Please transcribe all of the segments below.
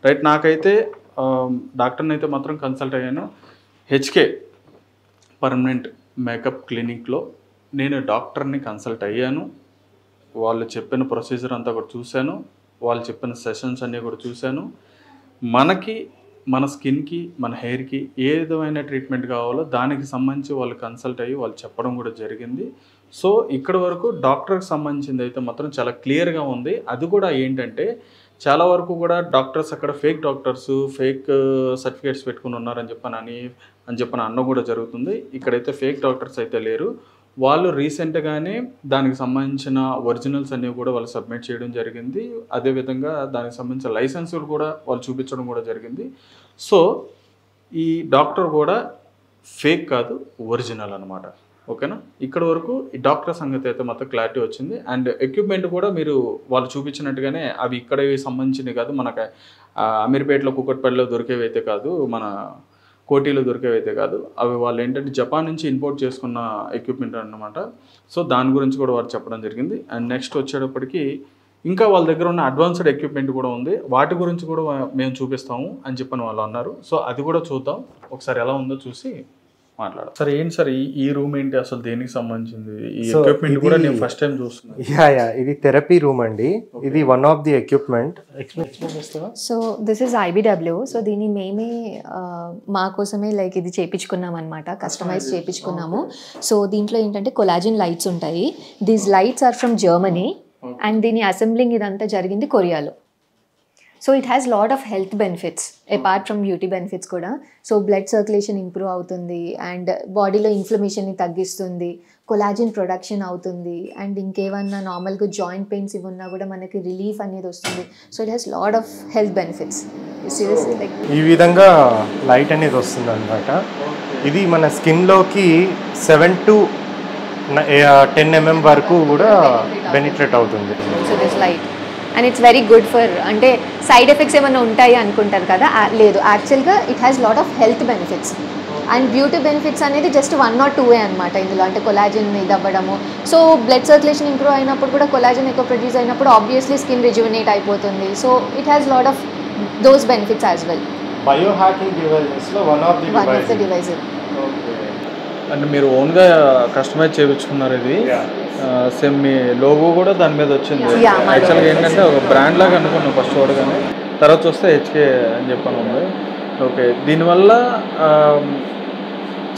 Right. నాకైతే డాక్టర్ని అయితే మాత్రం కన్సల్ట్ అయ్యాను. హెచ్కే పర్మనెంట్ మేకప్ క్లినిక్లో నేను డాక్టర్ని కన్సల్ట్ అయ్యాను. వాళ్ళు చెప్పిన ప్రొసీజర్ అంతా కూడా చూశాను. వాళ్ళు చెప్పిన సెషన్స్ అన్నీ కూడా చూశాను. మనకి మన స్కిన్కి మన హెయిర్కి ఏ విధమైన ట్రీట్మెంట్ కావాలో దానికి సంబంధించి వాళ్ళు కన్సల్ట్ అయ్యి వాళ్ళు చెప్పడం కూడా జరిగింది. సో ఇక్కడ వరకు డాక్టర్కి సంబంధించింది అయితే మాత్రం చాలా క్లియర్గా ఉంది. అది కూడా ఏంటంటే చాలా వరకు కూడా డాక్టర్స్ అక్కడ ఫేక్ డాక్టర్స్ ఫేక్ సర్టిఫికేట్స్ పెట్టుకుని ఉన్నారని చెప్పని అన్న కూడా జరుగుతుంది. ఇక్కడైతే ఫేక్ డాక్టర్స్ అయితే లేరు. వాళ్ళు రీసెంట్గానే దానికి సంబంధించిన ఒరిజినల్స్ అన్నీ కూడా వాళ్ళు సబ్మిట్ చేయడం జరిగింది. అదేవిధంగా దానికి సంబంధించిన లైసెన్సులు కూడా వాళ్ళు చూపించడం కూడా జరిగింది. సో ఈ డాక్టర్ కూడా ఫేక్ కాదు, ఒరిజినల్ అనమాట. ఓకేనా? ఇక్కడ వరకు ఈ డాక్టర్ సంగతి అయితే మొత్తం క్లారిటీ వచ్చింది. అండ్ ఎక్విప్మెంట్ కూడా మీరు వాళ్ళు చూపించినట్టుగానే అవి ఇక్కడ సంబంధించినవి కాదు, మనకు అమీర్పేటలో కుక్కట్పల్లిలో దొరికేవి అయితే కాదు, మన కోటీలో దొరికేవైతే కాదు. అవి వాళ్ళు ఏంటంటే జపాన్ నుంచి ఇంపోర్ట్ చేసుకున్న ఎక్విప్మెంట్ అన్నమాట. సో దాని గురించి కూడా వారు చెప్పడం జరిగింది. అండ్ నెక్స్ట్ వచ్చేటప్పటికి ఇంకా వాళ్ళ దగ్గర ఉన్న అడ్వాన్స్డ్ ఎక్విప్మెంట్ కూడా ఉంది. వాటి గురించి కూడా మేము చూపిస్తాము అని చెప్పని వాళ్ళు అన్నారు. సో అది కూడా చూద్దాం, ఒకసారి ఎలా ఉందో చూసి మాట్లాడదాం. సార్ ఏంటి సార్ ఈ రూమ్ ఏంటి, అసలు దేనికి సంబంధించింది? ఈ ఎక్విప్మెంట్ కూడా నేను ఫస్ట్ టైం చూస్తున్నాను. ఇది థెరపీ రూమ్ అండి. ఇది one of the equipment. So this is IBW. So దీన్ని మేమే మా కోసమే లైక్ ఇది చేయించుకున్నాం అనమాట, కస్టమైజ్ చేయించుకున్నాము. సో దీంట్లో ఏంటంటే కొలాజిన్ లైట్స్ ఉంటాయి. These lights are from Germany and దీని అసెంబ్లింగ్ ఇదంతా జరిగింది కొరియాలో. So it has lot of health benefits apart from beauty benefits కూడా. సో బ్లడ్ సర్క్యులేషన్ ఇంప్రూవ్ అవుతుంది అండ్ బాడీలో ఇన్ఫ్లమేషన్ని తగ్గిస్తుంది, కొలాజిన్ ప్రొడక్షన్ అవుతుంది అండ్ ఇంకేమన్నా నార్మల్గా జాయింట్ పెయిన్స్ ఇవి ఉన్నా కూడా మనకి రిలీఫ్ అనేది వస్తుంది. So it has lot of health benefits. Seriously like ఈ విధంగా లైట్ అనేది వస్తుంది అనమాట. ఇది మన స్కిన్లోకి 7 to 10 mm వరకు కూడా బెనిఫిట్ అవుతుంది. So this light and it's very good for, అంటే సైడ్ ఎఫెక్ట్స్ ఏమైనా ఉంటాయి అనుకుంటారు కదా, లేదు. యాక్చువల్గా it has lot of health benefits and beauty benefits అనేది జస్ట్ 1 or 2 అనమాట ఇందులో. అంటే కొలాజిన్ ఇది అవ్వడము, సో బ్లడ్ సర్క్యులేషన్ ఇంప్రూవ్ అయినప్పుడు కూడా కొలాజిన్ ఎక్కువ ప్రొడ్యూస్ అయినప్పుడు ఆబ్వియస్లీ స్కిన్ రిజ్యువనేట్ అయిపోతుంది. So it has lot of those benefits as well. Bio hacking డివైసెస్లో వన్ ఆఫ్ ది డివైస్. అంటే మీరు ఓన్గా కస్టమైజ్ చేయించుకున్నారు ఇది. సేమ్ మీ లోగో కూడా దాని మీద వచ్చింది. యాక్చువల్గా ఏంటంటే ఒక బ్రాండ్ లాగా అనుకున్నాను ఫస్ట్ చూడగానే, తర్వాత చూస్తే హెచ్కే అని చెప్పని ఉంది. ఓకే, దీనివల్ల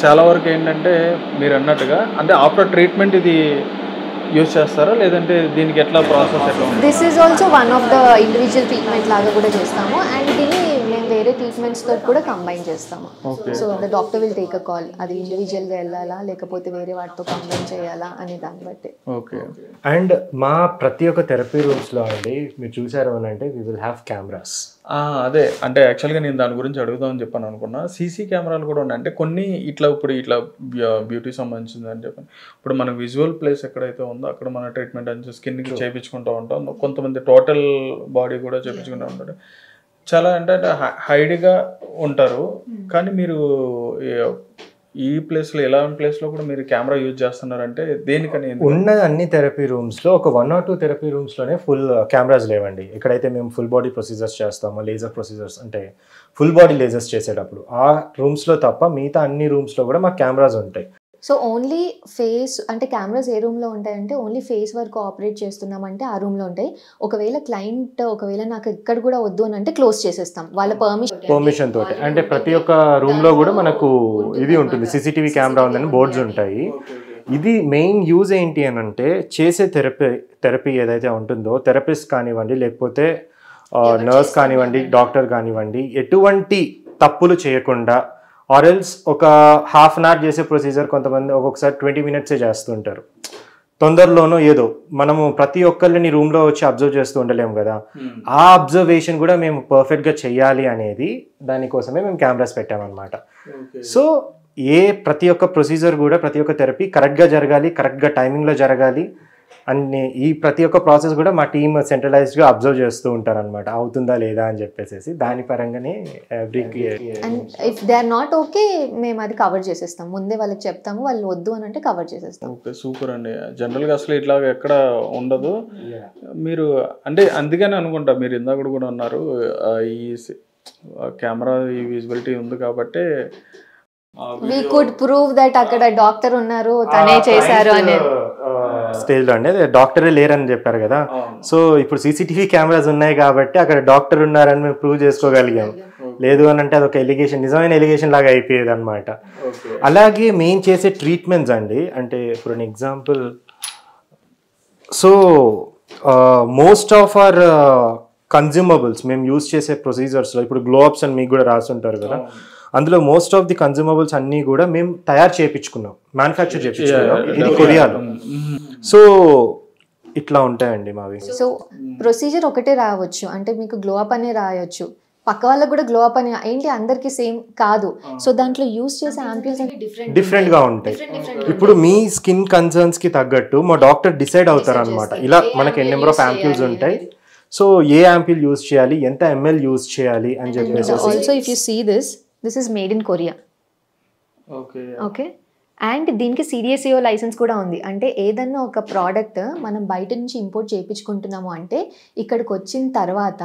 చాలా వరకు ఏంటంటే మీరు అన్నట్టుగా అంటే ఆఫ్టర్ ట్రీట్మెంట్ ఇది యూజ్ చేస్తారా, లేదంటే దీనికి ఎట్లా ప్రాసెస్ ఎట్లా ఉంది? This is also one of the individual treatment లాగా కూడా చేస్తాము అండ్ దీన్ని మేము వేరే ట్రీట్మెంట్స్తో కూడా కంబైన్ చేస్తాము. So the doctor will take a call, అది ఇండివిజువల్గా వెళ్ళాలా లేకపోతే వేరే వాటితో కంబైన్ చేయాలా అనే దాన్ని బట్టి. ఓకే. అండ్ మా ప్రతి ఒక్క థెరపీ రూమ్స్లో అండి మీరు చూసారు అని అంటే వీ విల్ హ్యావ్ కెమెరాస్. అదే అంటే యాక్చువల్గా నేను దాని గురించి అడుగుదామని చెప్పాను అనుకున్నా. సీసీ కెమెరాలు కూడా ఉన్నాయి. అంటే కొన్ని ఇట్లా బ్యూటీ సంబంధించింది అని చెప్పాను. ఇప్పుడు మన విజువల్ ప్లేస్ ఎక్కడైతే ఉందో అక్కడ మన ట్రీట్మెంట్ అని స్కిన్కి చేయించుకుంటూ ఉంటాం. కొంతమంది టోటల్ బాడీ కూడా చేయించుకుంటూ ఉంటారు. చాలా అంటే హైడ్గా ఉంటారు. కానీ మీరు ఈ ప్లేస్లో ఎలాంటి ప్లేస్లో కూడా మీరు కెమెరా యూజ్ చేస్తున్నారంటే దేనికని? ఉన్న అన్ని థెరపీ రూమ్స్లో ఒక 1 or 2 థెరపీ రూమ్స్లోనే ఫుల్ కెమెరాస్ లేవండి. ఎక్కడైతే మేము ఫుల్ బాడీ ప్రొసీజర్స్ చేస్తామో, లేజర్ ప్రొసీజర్స్ అంటే ఫుల్ బాడీ లేజర్స్ చేసేటప్పుడు ఆ రూమ్స్లో తప్ప మిగతా అన్ని రూమ్స్లో కూడా మాకు కెమెరాస్ ఉంటాయి. సో ఓన్లీ ఫేస్ అంటే కెమెరాస్ ఏ రూమ్లో ఉంటాయంటే ఓన్లీ ఫేస్ వరకు ఆపరేట్ చేస్తున్నామంటే ఆ రూమ్లో ఉంటాయి. ఒకవేళ క్లయింట్ నాకు ఇక్కడ కూడా వద్దు అని అంటే క్లోజ్ చేసేస్తాం వాళ్ళ పర్మిషన్ తోటి. అంటే ప్రతి ఒక్క రూమ్లో కూడా మనకు ఇది ఉంటుంది, CCTV కెమెరా ఉందని బోర్డ్స్ ఉంటాయి. ఇది మెయిన్ యూజ్ ఏంటి అని అంటే చేసే థెరపీ ఏదైతే ఉంటుందో థెరపిస్ట్ కానివ్వండి లేకపోతే నర్స్ కానివ్వండి డాక్టర్ కానివ్వండి ఎటువంటి తప్పులు చేయకుండా ఆర్ఎల్స్ ఒక ½ an hour చేసే ప్రొసీజర్ కొంతమంది ఒక్కొక్కసారి 20 minutes చేస్తుంటారు. తొందరలోనో ఏదో మనము ప్రతి ఒక్కరిని రూమ్లో వచ్చి అబ్జర్వ్ చేస్తూ ఉండలేము కదా, ఆ అబ్జర్వేషన్ కూడా మేము పర్ఫెక్ట్గా చెయ్యాలి అనేది దానికోసమే మేము కెమెరాస్ పెట్టామన్నమాట. సో ప్రతి ఒక్క ప్రొసీజర్ కూడా ప్రతి ఒక్క థెరపీ కరెక్ట్గా జరగాలి, కరెక్ట్గా టైమింగ్లో జరగాలి. అన్ని ఈ ప్రతి ఒక్క ప్రాసెస్ కూడా మా టీమ్ సెంట్రలైజ్డ్గా అబ్జర్వ్ చేస్తూ ఉంటారు అనమాట, అవుతుందా లేదా అని చెప్పేసి. దాని పరంగానే every and if they are not okay మేము అది కవర్ చేసేస్తాం, ముందే వాళ్ళకి చెప్తాము, వాళ్ళు వద్దు అని అంటే కవర్ చేసేస్తాం. ఓకే, సూపర్ అండి. జనరల్గా అసలు ఇట్లా ఎక్కడ ఉండదు. మీరు అంటే అందుకని అనుకుంటా మీరు ఇందాక కూడా అన్నారు ఈ కెమెరా ఈ విజిబిలిటీ ఉంది కాబట్టి we could prove that అక్కడ డాక్టర్ ఉన్నారు, తనే చేశారు అనేది స్టేజ్ లో అండి. డాక్టరే లేరని చెప్పారు కదా, సో ఇప్పుడు సీసీటీవీ కెమెరాస్ ఉన్నాయి కాబట్టి అక్కడ డాక్టర్ ఉన్నారని మేము ప్రూవ్ చేసుకోగలిగాం. లేదు అని అంటే అదొక ఎలిగేషన్, నిజమైన ఎలిగేషన్ లాగా అయిపోయేది అనమాట. అలాగే మేము చేసే ట్రీట్మెంట్స్ అండి, అంటే for an example, so most of our consumables మేము యూజ్ చేసే ప్రొసీజర్స్లో ఇప్పుడు గ్లోవ్స్ అని మీకు కూడా రాస్తుంటారు కదా, అందులో మోస్ట్ ఆఫ్ ది కన్జ్యూమబుల్స్ అన్నీ కూడా మేము తయారు చేయించుకున్నాం, మ్యానుఫ్యాక్చర్ చేయించుకున్నాం ఇది కొరియాలో. సో ఇట్లా ఉంటాయండి మావి. సో ప్రొసీజర్ ఒకటే రావచ్చు, అంటే మీకు గ్లో అప్ అనే రాయొచ్చు, పక్క వాళ్ళకి కూడా గ్లో అప్ అని ఏంటి అందరికి సేమ్ కాదు. సో దాంట్లో యూజ్ చేసే యాంప్యూల్స్ డిఫరెంట్ గా ఉంటాయి. ఇప్పుడు మీ స్కిన్ కన్సర్న్స్ కి తగ్గట్టు మా డాక్టర్ డిసైడ్ అవుతారు అనమాట, ఇలా మనకి ఎన్ని నెంబర్ ఆఫ్ యాంప్యూల్స్ ఉంటాయి, సో ఏ యాంప్యూల్ యూజ్ చేయాలి, ఎంత ఎంఎల్ యూజ్ చేయాలి అని చెప్పేసి. Also if you see this is made in Korea. Okay, and దీనికి CDSCO లైసెన్స్ కూడా ఉంది. అంటే ఏదన్నా ఒక ప్రోడక్ట్ మనం బయట నుంచి ఇంపోర్ట్ చేయించుకుంటున్నాము అంటే ఇక్కడికి వచ్చిన తర్వాత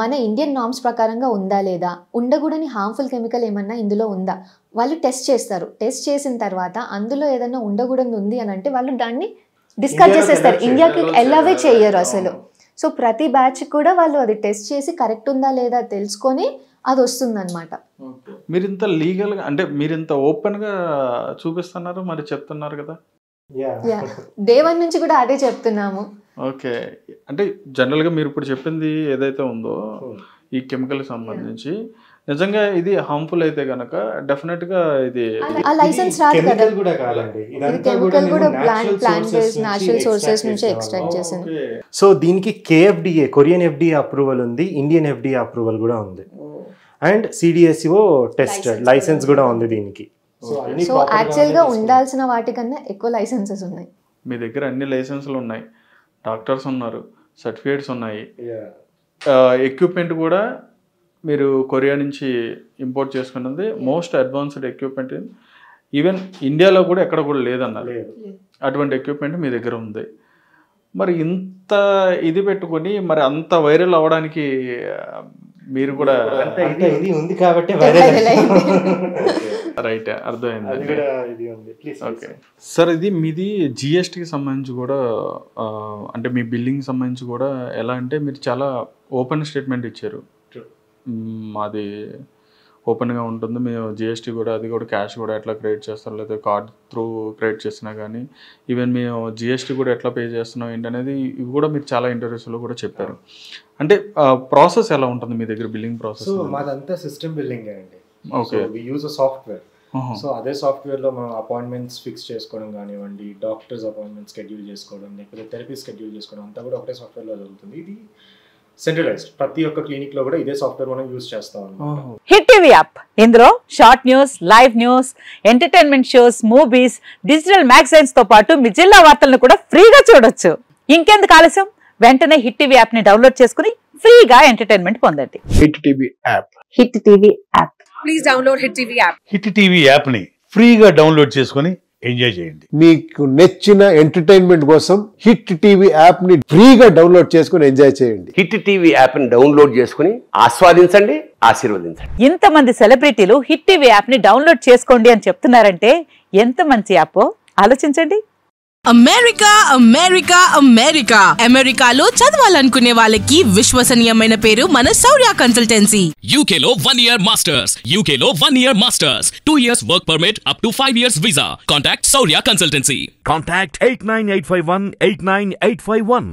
మన ఇండియన్ నార్మ్స్ ప్రకారంగా ఉందా లేదా, ఉండకూడని హార్మ్ఫుల్ కెమికల్ ఏమన్నా ఇందులో ఉందా వాళ్ళు టెస్ట్ చేస్తారు. టెస్ట్ చేసిన తర్వాత అందులో ఏదన్నా ఉండకూడదు ఉంది అని అంటే వాళ్ళు దాన్ని డిస్కస్ చేసేస్తారు, ఇండియాకి ఎల్లవే చేయరు అసలు. సో ప్రతి బ్యాచ్ కూడా వాళ్ళు అది టెస్ట్ చేసి కరెక్ట్ ఉందా లేదా తెలుసుకొని అది వస్తుందన్నమాట. మీరు ఇంత లీగల్గా అంటే మీరు ఇంత ఓపెన్గా చూపిస్తున్నారు, మరి చెప్తున్నారు కదా, డే 1 నుంచి కూడా అదే చెప్తున్నాము. ఓకే, అంటే జనరల్గా మీరు ఇప్పుడు చెప్పింది ఏదైతే ఉందో ఈ కెమికల్ సంబంధించి నిజంగా ఇది హార్మ్ఫుల్ అయితే కనుక డెఫినెట్గా ఇది ఆ లైసెన్స్ రాదు కదా, కూడా కాదండి, ఇది కెమికల్ కూడా ప్లాంట్ బేస్డ్ న్యాచురల్ సోర్సెస్ నుంచి ఎక్స్ట్రాక్ట్ చేసింది. సో దీనికి KFDA కొరియన్ FDA అప్రూవల్ ఉంది, ఇండియన్ FDA అప్రూవల్ కూడా ఉంది, అండ్ CDSCO టెస్టెడ్ లైసెన్స్ కూడా ఉంది దీనికి. సో యాక్చువల్గా ఉండాల్సిన వాటికన్నా ఎక్కువ లైసెన్సెస్ ఉన్నాయి. మీ దగ్గర అన్ని లైసెన్సులు ఉన్నాయి, డాక్టర్స్ ఉన్నారు, సర్టిఫికేట్స్ ఉన్నాయి, ఎక్విప్మెంట్ కూడా మీరు కొరియా నుంచి ఇంపోర్ట్ చేసుకున్నది మోస్ట్ అడ్వాన్స్డ్ ఎక్విప్మెంట్, ఈవెన్ ఇండియాలో కూడా ఎక్కడ కూడా లేదన్నారు, అటువంటి ఎక్విప్మెంట్ మీ దగ్గర ఉంది. మరి ఇంత ఇది పెట్టుకొని మరి అంత వైరల్ అవ్వడానికి మీరు కూడా ఇది ఉంది కాబట్టి రైట్, అర్థమైంది. ఓకే సార్, ఇది మీది GSTకి సంబంధించి కూడా అంటే మీ బిల్లింగ్ సంబంధించి కూడా ఎలా అంటే మీరు చాలా ఓపెన్ స్టేట్మెంట్ ఇచ్చారు, మాది ఓపెన్గా ఉంటుంది, మేము GST కూడా అది కూడా క్యాష్ కూడా ఎట్లా క్రెడిట్ చేస్తాం లేదా కార్డ్ త్రూ క్రెడిట్ చేసినా కానీ ఈవెన్ మేము GST కూడా ఎట్లా పే చేస్తున్నాం ఏంటనేది ఇవి కూడా మీరు చాలా ఇంటర్వ్యూస్లో కూడా చెప్పారు. అంటే ప్రాసెస్ ఎలా ఉంటుంది మీ దగ్గర బిల్లింగ్ ప్రాసెస్? మాదంతా సిస్టమ్ బిల్లింగ్ అండి. Okay, we use a software. So అదే సాఫ్ట్వేర్లో మనం అపాయింట్మెంట్స్ ఫిక్స్ చేసుకోవడం కానివ్వండి, డాక్టర్స్ అపాయింట్మెంట్ షెడ్యూల్ చేసుకోవడం, లేకపోతే థెరపీ షెడ్యూల్ చేసుకోవడం అంతా కూడా ఒకటే సాఫ్ట్వేర్లో జరుగుతుంది. ఇది సెంట్రలైజ్డ్, ప్రతి ఒక్క క్లినిక్ లో కూడా ఇదే సాఫ్ట్వేర్ మనం యూజ్ చేస్తాం. హిట్ టీవీ యాప్, ఇందులో short news, live news, entertainment shows, movies, digital magazines తో పాటు మీ జిల్లా వార్తలను కూడా ఫ్రీగా చూడొచ్చు. ఇంకెందుకు ఆలస్యం, వెంటనే హిట్ టీవీ యాప్ ని డౌన్లోడ్ చేసుకుని ఫ్రీగా ఎంటర్టైన్మెంట్ పొందండి. Hit TV app, hit TV app, please download hit TV app. Hit TV app ని ఫ్రీగా డౌన్లోడ్ చేసుకుని ఎంజాయ్ చేయండి. మీకు నచ్చిన ఎంటర్టైన్మెంట్ కోసం హిట్ టీవీ యాప్ ని ఫ్రీగా డౌన్లోడ్ చేసుకుని ఎంజాయ్ చేయండి. హిట్ టీవీ యాప్ ని డౌన్లోడ్ చేసుకుని ఆస్వాదించండి, ఆశీర్వదించండి. ఇంతమంది సెలబ్రిటీలు హిట్ టీవీ యాప్ ని డౌన్లోడ్ చేసుకోండి అని చెప్తున్నారంటే ఎంత మంచి యాప్ ఆలోచించండి. అమెరికా అమెరికా అమెరికా అమెరికాలో చదవాలనుకునే వాళ్ళకి విశ్వసనీయమైన పేరు మన శౌర్య కన్సల్టెన్సీ. UK లో 1 year masters, UK లో 1 year masters, 2 years work permit up to 5 years visa. Contact Saurya Consultancy. Contact 89851 89851.